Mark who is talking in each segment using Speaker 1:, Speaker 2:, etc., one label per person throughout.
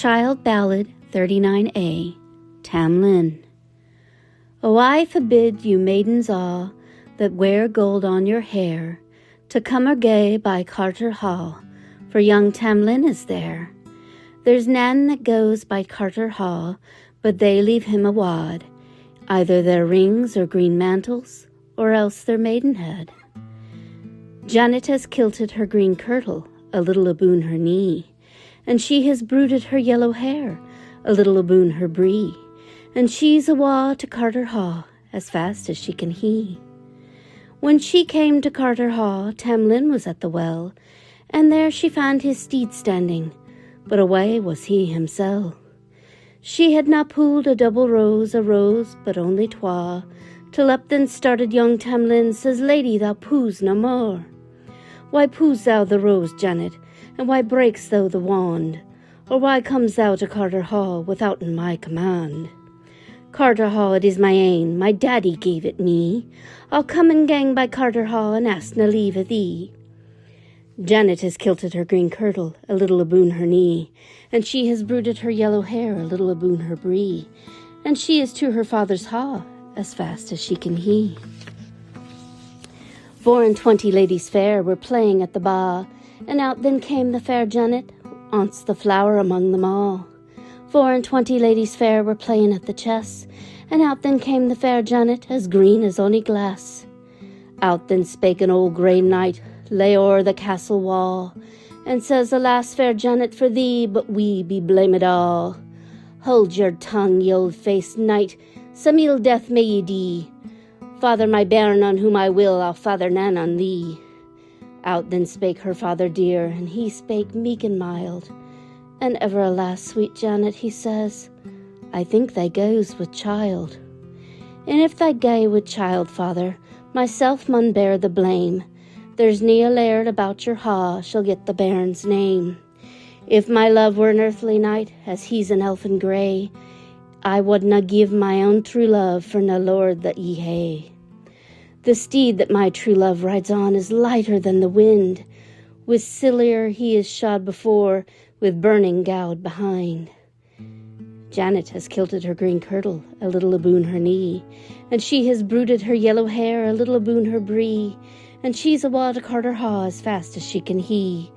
Speaker 1: Child Ballad 39a, Tam Lin. Oh, I forbid you maidens all that wear gold on your hair to come or gay by Carterhaugh, for young Tam Lin is there. There's none that goes by Carterhaugh, but they leave him a wad, either their rings or green mantles, or else their maidenhead. Janet has kilted her green kirtle, a little aboon her knee, and she has brooded her yellow hair, a little aboon her bree, and she's awa to Carterhaugh, as fast as she can hie. When she came to Carterhaugh, Tam Lin was at the well, and there she found his steed standing, but away was he himsel'. She had na pulled a double rose, but only twa, till up then started young Tam Lin, says, Lady, thou poos no more. Why poos thou the rose, Janet, and why breaks thou the wand? Or why comes thou to Carterhaugh withouten my command? Carterhaugh it is my ain, my daddy gave it me. I'll come and gang by Carterhaugh and ask na leave of thee. Janet has kilted her green kirtle, a little aboon her knee, and she has brooded her yellow hair, a little aboon her bree, and she is to her father's ha, as fast as she can hie. 24 ladies fair were playing at the ba, and out then came the fair Janet, once the flower among them all. 24 ladies fair were playing at the chess, and out then came the fair Janet, as green as ony glass. Out then spake an old grey knight, lay o'er the castle wall, and says, Alas, fair Janet, for thee, but we be blamed all. Hold your tongue, ye old-faced knight, some ill death may ye dee. Father my bairn on whom I will, I'll father none on thee. Out then spake her father dear, and he spake meek and mild, and ever alas, sweet Janet, he says, I think thy goes with child. And if thy gae with child, father, myself mun bear the blame. There's nae a laird about your ha shall get the bairn's name. If my love were an earthly knight, as he's an elfin grey, I wadna give my own true love for na lord that ye hae. The steed that my true love rides on is lighter than the wind, with sillier he is shod before, with burning gowd behind. Janet has kilted her green kirtle, a little aboon her knee, and she has brooded her yellow hair, a little aboon her bree, and she's awa to Carterhaugh as fast as she can hie.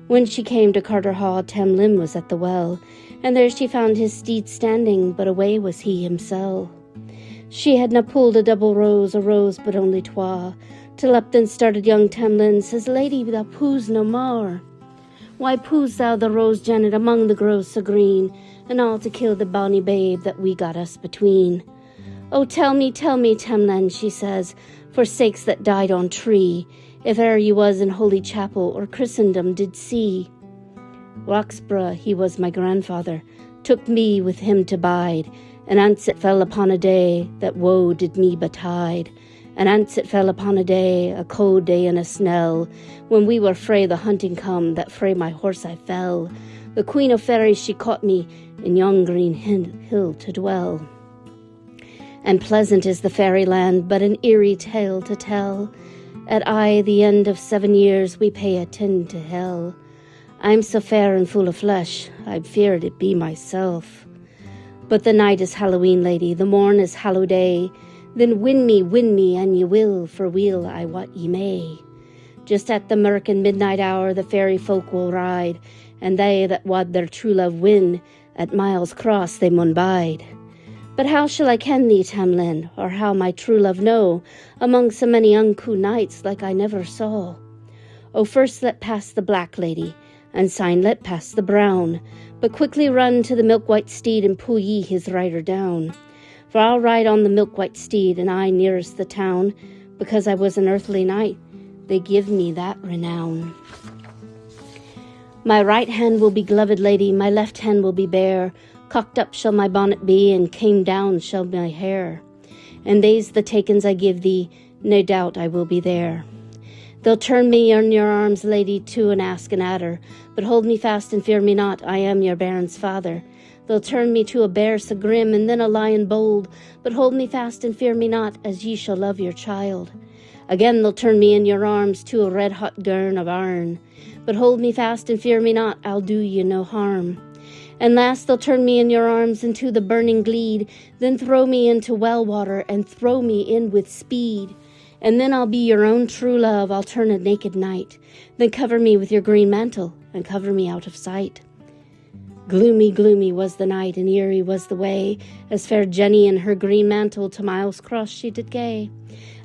Speaker 1: When she came to Carterhaugh, Tam Lin was at the well, and there she found his steed standing, but away was he himsel'. She had na pulled a double rose, but only twa, till up then started young Tam Lin, says, Lady, thou poos no more. Why poos thou the rose, Janet, among the groves so green, and all to kill the bonny babe that we got us between? Oh, tell me, Tam Lin, she says, for sakes that died on tree, if e'er you was in holy chapel or Christendom did see. Roxburgh, he was my grandfather, took me with him to bide, and ance it fell upon a day that woe did me betide, and ance it fell upon a day, a cold day and a snell, when we were frae the hunting come, that frae my horse I fell. The Queen of Fairies she caught me in yon green hill to dwell. And pleasant is the fairyland, but an eerie tale to tell. At aye the end of 7 years we pay a tin to hell. I'm so fair and full of flesh, I'm feared it be myself. But the night is Halloween, lady, the morn is Hallowday. Then win me, an ye will, for weel I wot ye may. Just at the mirk and midnight hour the fairy folk will ride, and they that wad their true love win, at Miles Cross they mun bide. But how shall I ken thee, Tam Lin, or how my true love know, among so many unco knights like I never saw? Oh, first let pass the black lady, and syne let pass the brown, but quickly run to the milk-white steed and pull ye his rider down. For I'll ride on the milk-white steed, and I nearest the town, because I was an earthly knight, they give me that renown. My right hand will be gloved, lady, my left hand will be bare, cocked up shall my bonnet be, and came down shall my hair. And these the takens I give thee, no doubt I will be there. They'll turn me in your arms, lady, to an ask and adder, but hold me fast and fear me not, I am your bairn's father. They'll turn me to a bear so grim, and then a lion bold, but hold me fast and fear me not, as ye shall love your child. Again they'll turn me in your arms to a red-hot girn of iron. But hold me fast and fear me not, I'll do you no harm. And last they'll turn me in your arms into the burning gleed, then throw me into well water and throw me in with speed. And then I'll be your own true love, I'll turn a naked knight. Then cover me with your green mantle and cover me out of sight. Gloomy, gloomy was the night, and eerie was the way, as fair Jenny in her green mantle to Miles Cross she did gae.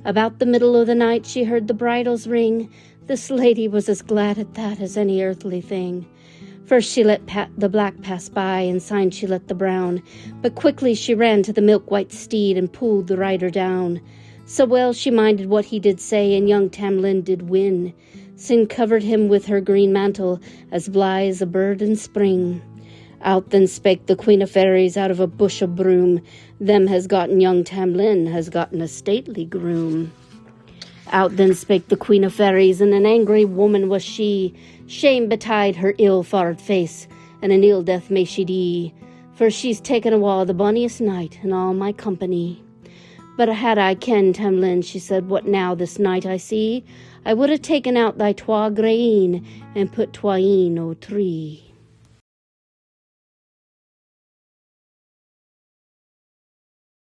Speaker 1: About the middle of the night she heard the bridles ring. This lady was as glad at that as any earthly thing. First she let the black pass by, and syne she let the brown, but quickly she ran to the milk-white steed and pulled the rider down. So well she minded what he did say, and young Tam Lin did win. Sin covered him with her green mantle, as blithe as a bird in spring. Out then spake the Queen of Fairies out of a bush of broom, them has gotten young Tam Lin, has gotten a stately groom. Out then spake the Queen of Fairies, and an angry woman was she. Shame betide her ill-farred face, and an ill death may she die, for she's taken awa the bonniest knight in all my company. But had I kenned, Tam Lin, she said, what now this night I see, I would have taken out thy twa grain, and put twain o' tree.